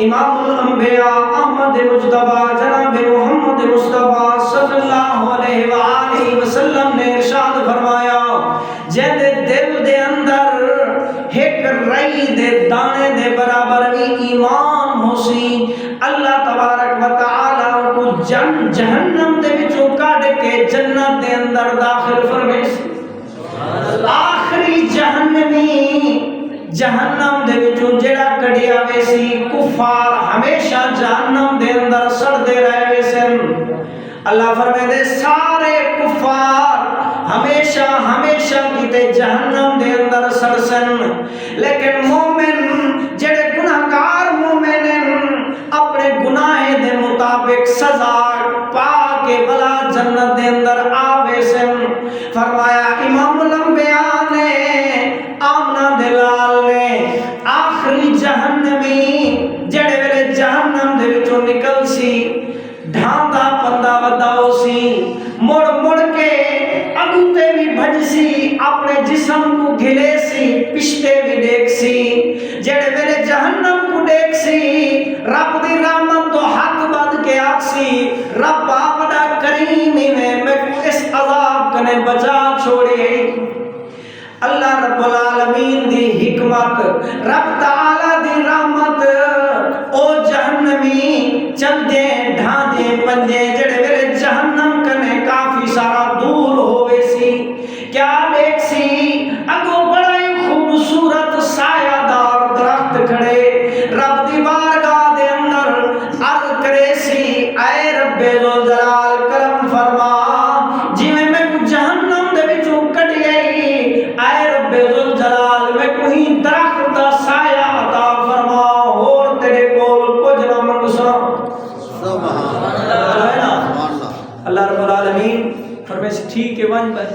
امام الانبیاء احمد مجتبی جناب محمد مصطفیٰ صلی اللہ علیہ وآلہ وسلم نے ارشاد فرمایا جے دل دے اندر ایک رئی دے دانے دے برابر بھی ایمان ہو سی اللہ تبارک و تعالی کو جہنم دے وچوں کڈ کے جنت دے اندر داخل فرمائے سی۔ آخری جہنم دے وچوں جڑا کڈیا وے سی کفار ہمیشہ جہنم دے اندر سڑدے رہے سن۔ اللہ فرمائے دے سارے کفار ہمیشہ کیتے جہنم دے اندر سڑ سن، لیکن مومن جڑے گناہگار مومن اپنے گناہ دے مطابق سزا پا کے بلا جنت دے اندر آوے سن۔ فرمایا امام الانبیاء نے آمنہ دلال نے آخری جہنمی جڑے ویلے جہنم دے وچوں نکل سی ڈھاندا پندا ودا ہو سی مڑ مڑ کے اگوں تے بھی بھج سی اپنے جسم کو گھلے سی پشتے بھی دیکھ سی جڑے ویلے جہنم کو دیکھ سی رب دی رحمت تو ہاتھ بد کے آکھ سی رب بڑا کریم میں کو اس عذاب کنے بچا چھوڑے۔ اللہ رب العالمین دی حکمت رب تعالی دی رحمت او جہنمی چندے ڈھاندے پنجے جڑے ویلے جہنم کنے کافی سارا دور ہوئے سی کیا دیکھ سی اگو بڑا ہی خوبصورت سایہ دار درخت کھڑے رب دی بارگاہ دے اندر عرض کرے سی اے رب ذوالجلال کرم فرما جی میں کو جہنم دے وچوں کٹ گئی اے رب ذوالجلال میں کوئی درخت دا سایہ عطا فرما اور تیرے کول کچھ نہ منگسا۔ سبحان اللہ۔ اللہ رب العالمین فرمائے سی ٹھیک ہے ون بھائی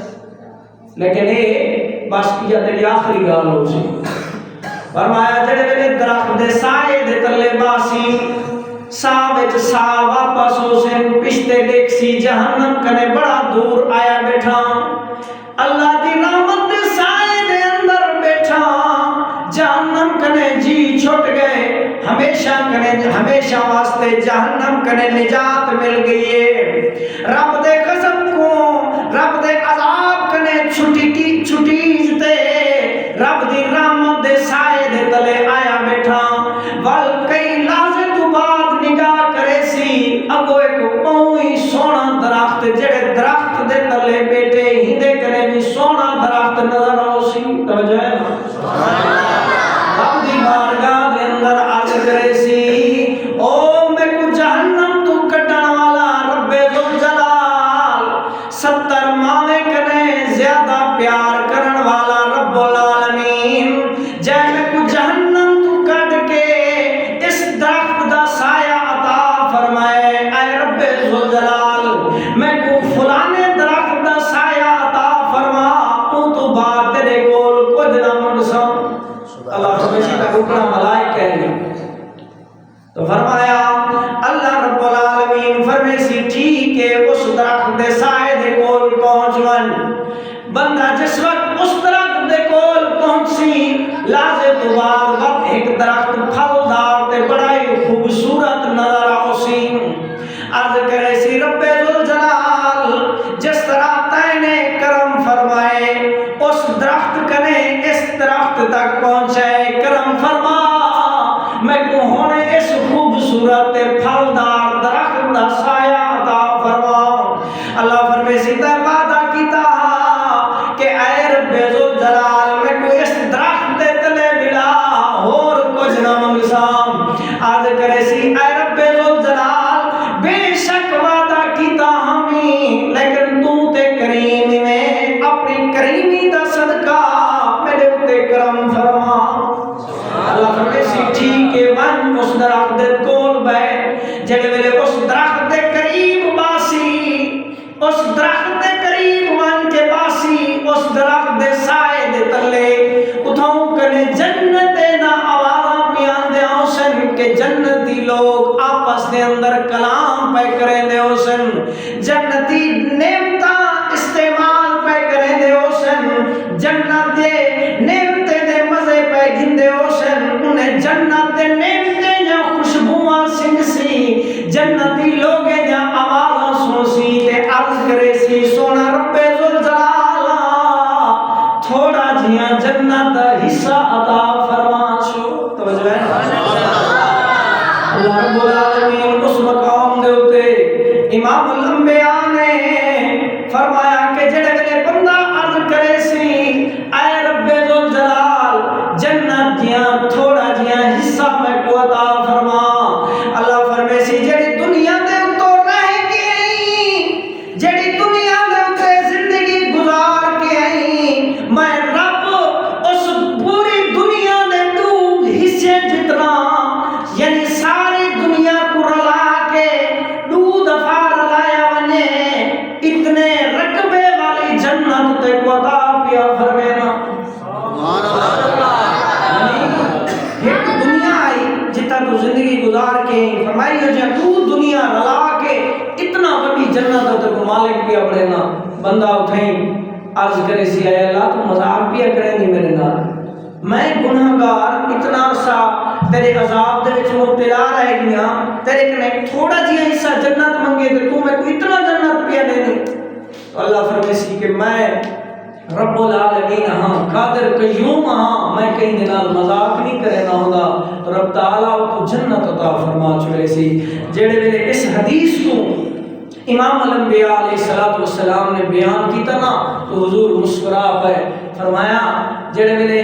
لیکن اے بس کیا تیری آخری گال ہو سی۔ فرمایا جڑے ویلے درخت دے سائے دے تلے باسی سا وچ سا واپس ہو سن پشتے دیکھ سی جہنم کنے بڑا دور آیا بیٹھا اللہ دی رحمت دے سائے دے اندر بیٹھا جہنم کنے جی چھٹ گئے ہمیشہ واسطے جہنم کنے نجات مل گئی ہے۔ رب دے غضب کو رب دے عذاب کنے چھٹی تے رب دی رحمت دے سائے دے تلے آیا بیٹھا ول کئی لحظے تو بعد نگاہ کرے سی اگو ایک بہت سونا درخت جڑے درخت دے تلے بیٹھے ہندے کنے بھی سونا درخت نظر آؤ سی۔ توجہ ہے رب دی بارگاہ دے اندر عرض کرے سی او میں کو جہنم تو کٹن والا رب ذوالجلال 70 ماوے کنے زیادہ پیار کرن والا رب العالمین جے میں کو جہنم تو کٹ کے اس درخت دا سایہ عطا فرمائے اے رب ذوالجلال میں کو فلانے درخت دا سایہ عطا فرما او تو بعد تیرے کول کچھ نہ منگسا۔ اللہ فرمائے کا رکنا ملائک کہہ گئے تو فرمایا اللہ رب العالمین فرمائے سی ٹھیک ہے اس درخت دے سائے دے کول پہنچ ون بندہ جس وقت اس درخت دے کول پہنچی لازے تو بعد وقت ایک درخت پھلدار تے بڑا ہی خوبصورت نظر آؤ سی عرض کرے سی رب ذوالجلال جس طرح تے نے کرم فرمائے اس درخت کنے اس درخت تک پہنچے کرم فرما میں کو ہونے اس خوبصورت پھلدار درخت دا سایہ عطا فرما۔ اللہ فرمائے سی تے وعدہ کیتا کہ اے رب ذوالجلال میں کو اس درخت دے تلے ملا اور کچھ نہ منگسا۔ عرض کرے سی اے رب ذوالجلال بے شک وعدہ کیتا ہمیں لیکن تو تے کریم میں اپنی کریمی دا صدقہ میرے تے کرم فرما۔ اللہ فرمائے سی ٹھیک ہے من اس درخت دے کول بیٹھ جڑے ویلے اس درخت دے قریب باسی اس درخت دے قریب من کے باسی اس درخت دے سائے دے تلے اتھاؤں کنے جنت نہ آوازاں پیان دے ہوسن کہ جنتی لوگ آپس دے اندر کلام پہ کریں دے ہوسن جنتی نعمتاں استعمال پہ کریں دے ہوسن جنت دے نعمتیں دے مزے پہ گھندے ہوسن انہیں جنت دے نعمتیں یا خوشبو جنتی لوگے جا آوازاں سنسی تے عرض کرے سی سونا رب ذوالجلال تھوڑا جیاں جنت حصہ عطا فرما چھو. توجہ ہے اللہ رب العالمین اس مقام دے ہوتے امام الانبیاء نے فرمایا کہ جڑے ویلے بندہ عرض کرے سی اے رب ذوالجلال جنت جیاں تھوڑا جیاں حصہ میں کو عطا فرما. اللہ فرمے سی جڑی دنیا دے تو رہ گئی جڑی دنیا دے تے زندگی گزار کے آئی میں رب اس پوری دنیا دے دو حصے جتنا یعنی ساری دنیا کو رلا کے دو دفعہ رلایا ونے اتنے رقبے والی جنت تے کو عطا پیا فرمینا. ایک دنیا آئی جتا تو زندگی گزار کے فرمائی ہو جائے تو دنیا رلا کے اتنا بڑی جنت تے کو مالک پیا بڑھنا. بندہ اٹھیں عرض کرے سی اے اللہ تو مذاق پیا کریں گی میرے نال میں گناہگار اتنا عرصہ تیرے عذاب دے وچ مبتلا رہ گیا تیرے کنے تھوڑا جہا حصہ جنت منگے تے تو میں کو اتنا جنت پیا دینی. تو اللہ فرمائے سی کہ میں رب العالمین ہاں قادر قیوم ہاں میں کہیں دنال مذاق نہیں کرے نہ ہوگا. تو رب تعالیٰ کو جنت عطا فرما چکے سی. جڑے ویلے اس حدیث کو امام الانبیاء علیہ السلام نے بیان کیتا نا تو حضور مسکرا پے فرمایا جڑے ویلے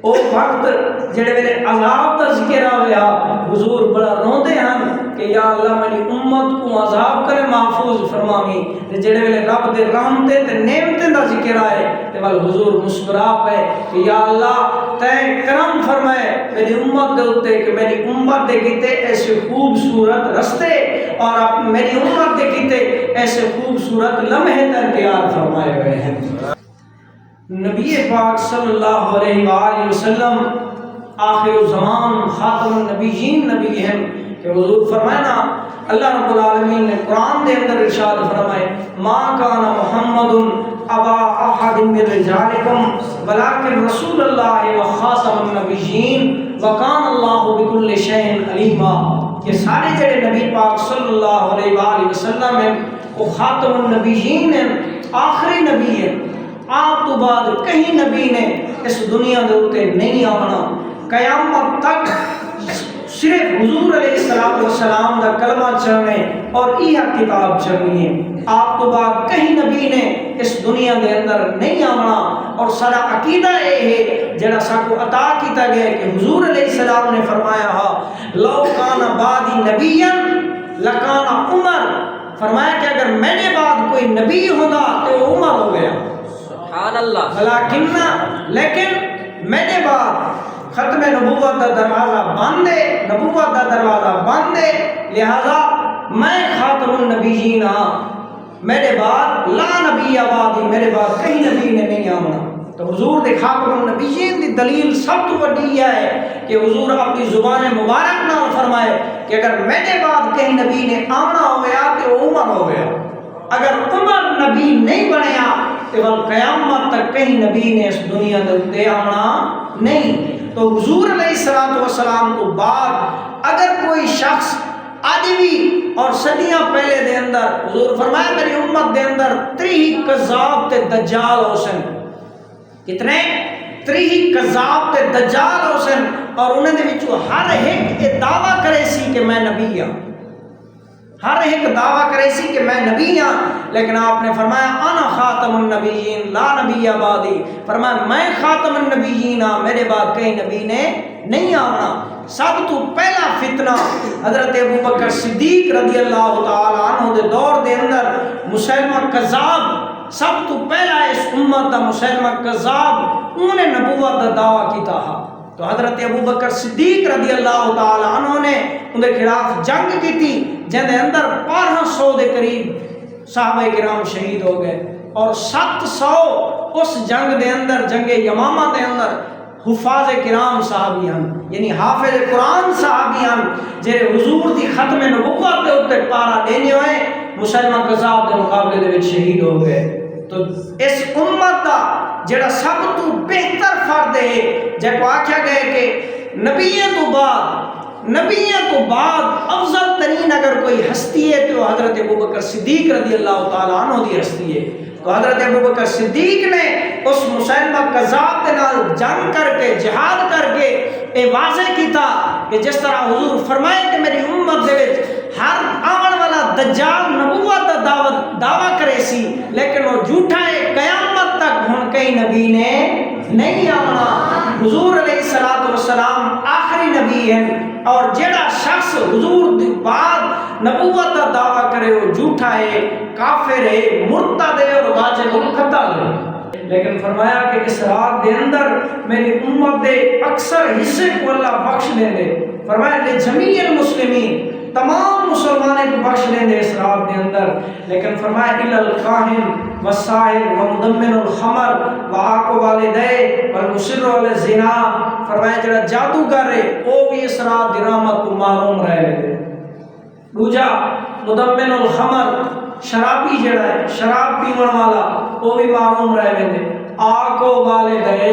او وقت جڑے ویلے عذاب دا ذکر آیا حضور بڑا روندے ہیں کہ یا اللہ میری امت کو عذاب کرے محفوظ فرماویں. تے جڑے ویلے رب دے رحمتے تے نعمتیں دا ذکر آئے تے ول حضور مسکرا پے کہ یا اللہ تے کرم فرمائے میری امت دے اوتے کہ میری امت دے کیتے ایسے خوبصورت رستے اور میری امت دے کیتے ایسے خوبصورت لمحے تیار فرمائے ہوئے ہیں. نبی پاک صلی اللہ علیہ وآلہ وسلم آخر الزمان خاتم النبیین نبی ہیں کہ حضور فرمائنا اللہ رب العالمین نے قرآن دے اندر ارشاد فرمائے ما کان محمد ابا احد من رجالکم ولکن رسول اللہ و خاتم النبیین وکان اللہ بکل شیء علیما. کہ سارے جڑے نبی پاک صلی اللہ علیہ وآلہ وسلم ہیں وہ خاتم النبیین ہیں آخری نبی ہیں. آپ تو بعد کہیں نبی نے اس دنیا دے اوتے نہیں آنا قیامت تک صرف حضور علیہ السلام دا کلمہ چڑھنے اور یہ کتاب چڑھنی ہے. آپ تو بعد کہیں نبی نے اس دنیا دے اندر نہیں آنا اور سارا عقیدہ یہ ہے جڑا ساکو عطا کیتا گیا کہ حضور علیہ السلام نے فرمایا لو کان بعدی نبیا لکان عمر فرمایا کہ اگر میرے بعد کوئی نبی ہوگا تو وہ عمر ہو گیا. لیکن میرے بعد ختم نبوت دا دروازہ بند ہے نبوت دا دروازہ بند ہے لہذا میں خاتم النبیین ہاں میرے بعد لا نبی آبادی میرے بعد کہیں نبی نے نہیں آنا. تو حضور دے خاتم النبیین دی دلیل سب تو بڑی ہے کہ حضور اپنی زبان مبارک نال فرمائے کہ اگر میرے بعد کہیں نبی نے آنا ہو گیا تو عمر ہو گیا. اگر عمر نبی نہیں بنیا تو قیامت تک کہیں نبی نے اس دنیا دے آنا نہیں. تو حضور علیہ السلام کو بعد اگر کوئی شخص آدمی اور صدیاں پہلے دے اندر حضور فرمایا میری امت دے اندر 30 کذاب تے دجال ہوسن. کتنے 30 کذاب تے دجال ہوسن اور انہیں دے وچوں ہر ایک دعویٰ کرے سی کہ میں نبی ہاں. ہر ایک دعویٰ کرے سی کہ میں نبی ہاں لیکن آپ نے فرمایا انا خاتم النبیین لا نبی بعدی. فرمایا میں خاتم النبیین ہاں میرے بعد کہیں نبی نے نہیں آنا. سب تو پہلا فتنہ حضرت ابوبکر صدیق رضی اللہ تعالی عنہ دے دور دے اندر مسیلمہ کذاب سب تو پہلا اس امت دا مسیلمہ کذاب انہیں نبوت دا دعویٰ کیتا تھا. تو حضرت ابوبکر صدیق رضی اللہ تعالی عنہ نے ان کے خلاف جنگ کی تھی جن دے اندر 1200 دے قریب صحابہ کرام شہید ہو گئے اور 700 اس جنگ دے اندر جنگ یمامہ دے اندر حفاظ کرام صحابیان یعنی حافظ قرآن صحابیان جنہیں حضور دی ختم نبوت دے اوپر پارا دینے ہوئے مسلمہ کذاب دے مقابلے دے وچ شہید ہو گئے. تو اس امت دا جڑا سب تو بہتر فرد ہے جے کو آکھیا گئے کہ نبیوں تو بعد نبیوں تو بعد افضل ترین اگر کوئی ہستی ہے تو حضرت ابوبکر صدیق رضی اللہ تعالیٰ عنہ دی ہستی ہے. تو حضرت ابوبکر صدیق نے اس مسلمہ کذاب کے نال جنگ کر کے جہاد کر کے یہ واضح کیتا کہ جس طرح حضور فرمائے کہ میری امت دے وچ ہر آن والا دجال نبوت دا دعویٰ کرے سی لیکن وہ جھوٹا ہے. قیامت تک ہن کئی نبی نے نہیں آنا. حضور علیہ الصلوۃ والسلام آخری نبی ہیں اور جڑا شخص حضور دی بعد نبوت کا دعویٰ کرے وہ جھوٹا ہے، کافر ہے، مرتد ہے اور واجب القتل ہے. لیکن فرمایا کہ اس رات دے اندر میری امت دے اکثر حصے کو اللہ بخش دیں دے. فرمایا لجمیع المسلمین، تمام مسلمانوں کو بخش دیں دے اس رات دے اندر. لیکن فرمایا الا الکاہن والساحر ومدمن الخمر وعاق والدے والمصر علی الزنا. فرمایا جڑا جادوگر ہے وہ بھی اس رات دی رحمت کو محروم رہے گے. دوجا مدمن الخمر، شرابی جڑا ہے، شراب پیون والا، وہ بھی محروم رہے گے. آق والدے،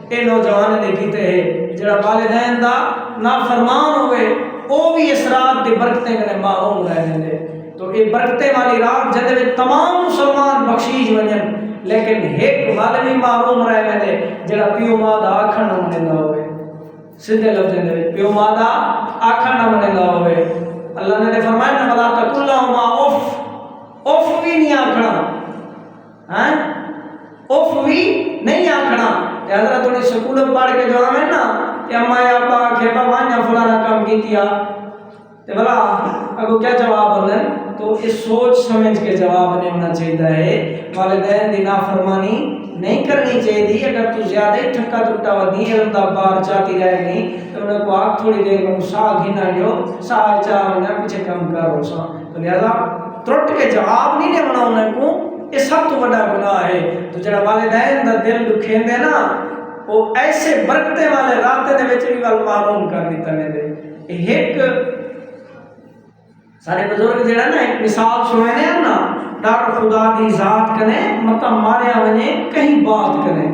یہ نوجوان نے کیتے ہیں جڑا والدین دا نافرمان ہوئے وہ بھی اس رات دی برکتیں کنے محروم رہے گے. تو یہ برکتیں والی رات جدے میں تمام مسلمان بخشیش ونجن لیکن ایک والے بھی محروم رہے گے جڑا پیو ماں دا آکھن نہ مندا ہوئے. سیدھے لفظ دے پیو ماں دا آکھن نہ مندا ہوئے. اللہ نے فرمایا نہ ولا تقل لهما اف، اف بھی نہیں آکھنا، ہاں اف بھی نہیں آکھنا. حضرت انہیں سکول پڑھ کے جو آویں نا کہ اما یا ابا کہ بابا نے فلانا کام کیتیا تے بلا اگو کیا جواب ہوندے تو اس سوچ سمجھ کے جواب نہیں ہونا چاہیے ہے. والدین دی نافرمانی نہیں کرنی چاہیے. اگر تو زیادہ ہی ٹھکا ٹوٹا ودی علم دا بار چاہتی رہے گی تو انہیں کو آگ تھوڑی دیر میں ساہ گھنا جو ساہ چاہ ہونا پیچھے کم کر ہو سا. تو لہذا ترٹ کے جواب نہیں دینا انہیں کو، یہ سب تو بڑا گناہ ہے. تو جڑا والدین دا دل دکھیں دے نا وہ ایسے برکتے والے راتے دے وچ بھی وال معلوم کر دیتا نے دے. ایک سارے بزرگ جڑا نا ایک مثال سنے نے نا ڈر خدا دی ذات کنے مطلب ماریا ونے کہیں بات کنے،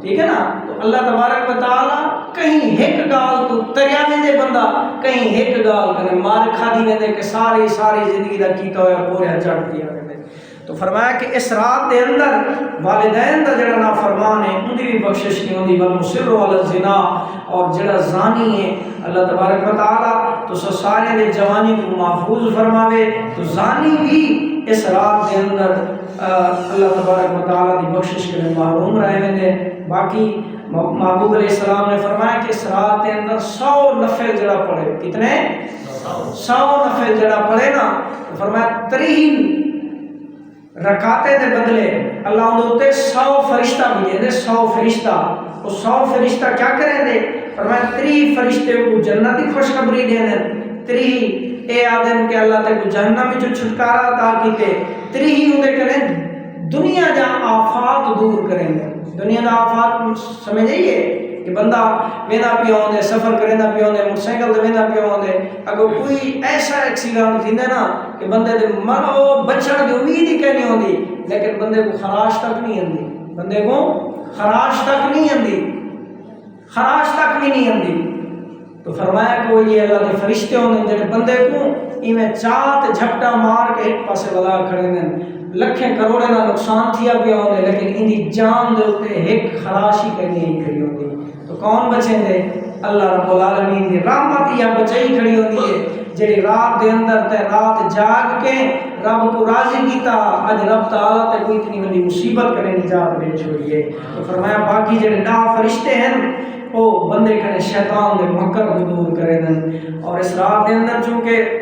ٹھیک ہے نا. تو اللہ تبارک و تعالی کہیں ایک گال تو تریاویں دے بندہ کہیں ایک گال کنے مار کھا دی نے کہ ساری زندگی دا کیتا ہوا پورا چڑھ دیا. تو فرمایا کہ اس رات دے اندر والدین دا جڑا نافرمان ہے ان دی بھی بخشش نہیں ہوندی. والمصر علی الزنا، اور جڑا زانی ہے اللہ تبارک و تعالی تو سارے دے جوانی کو محفوظ فرماوے. تو زانی بھی اس رات دے اندر اللہ تبارک و تعالی دی بخشش کے محروم رہے ہیں. باقی محبوب علیہ السلام نے فرمایا کہ اس رات دے اندر 100 نفل جڑا پڑھے، کتنے 100 نفل جڑا پڑھے نا تو فرمایا 30 رکعتیں دے بدلے اللہ اندر 100 فرشتہ ملے دے. 100 فرشتہ، وہ 100 فرشتہ کیا کریں دے؟ فرمایا 30 فرشتے کو جنت کی خوشخبری دے دیں. 30 اے آدم کہ اللہ تے کو جہنم میں جو چھٹکارا عطا کیتے. 30 اندے کریں دنیا جا آفات دور کریں گے. دنیا دا آفات سمجھئیے کہ بندہ وینا پیا ہوندے، سفر کریندا پیا ہوندے، موٹر سائیکل تے وینا پیا ہوندے، اگر کوئی ایسا ایکسیڈنٹ تھیندا نا کہ بندے دے مرو بچن دی امید ہی نہیں ہوندی لیکن بندے کو خراش تک نہیں آندی، بندے کو خراش تک نہیں آندی، خراش تک بھی نہیں آندی. تو فرمایا کوئی یہ اللہ دے فرشتے ہوندے جڑے بندے کو ایویں چاٹ جھپٹا مار کے ایک پاسے ولا کھڑے نے. لکھیں کروڑے کا نقصان تھیا پیا ہوندے لیکن ان دی جان دے اوتے ایک خراشی کرنی ہی کھڑی ہوندی. تو کون بچیں دے؟ اللہ رب العالمین دی رحمت یا بچائی کھڑی ہوندی ہے جڑی رات دے اندر تے رات جاگ کے رب کو راضی کیتا. اج رب تعالیٰ تے کوئی اتنی بڑی مصیبت کرے نجات دے چھوڑیے. تو فرمایا باقی جڑے 9 فرشتے ہیں وہ بندے کنے شیطان دے مکر کو دور کرے دن. اور اس رات دے اندر چونکہ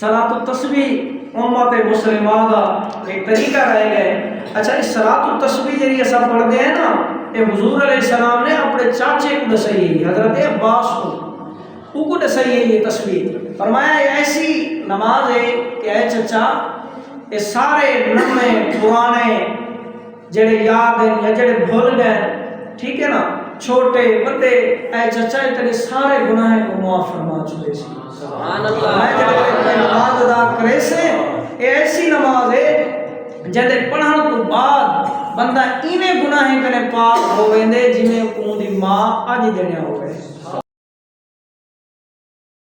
صلاۃ التسبیح امت مسلمہ دا ایک طریقہ رہ گئے. اچھا اس صلاۃ التسبیح جڑی اسا پڑھتے ہیں نا یہ حضور علیہ السلام نے اپنے چاچے کو دسائی حضرت عباس کو دسائی ہے یہ تسبیح. فرمایا یہ ایسی نماز ہے کہ اے چچا یہ سارے نمے پرانے جڑے یاد ہیں یا جڑے بھول گئے، ٹھیک ہے نا، چھوٹے بڑے، اے چچا یہ تیرے سارے گناہ کو معاف فرما چکے سی. سبحان اللہ. نماز ادا کرے سے یہ ایسی نماز ہے جدے پڑھن تو بعد بندہ ایویں گناہ کرے پاک ہووے دے جویں اون دی ماں اج دنیا ہوئے.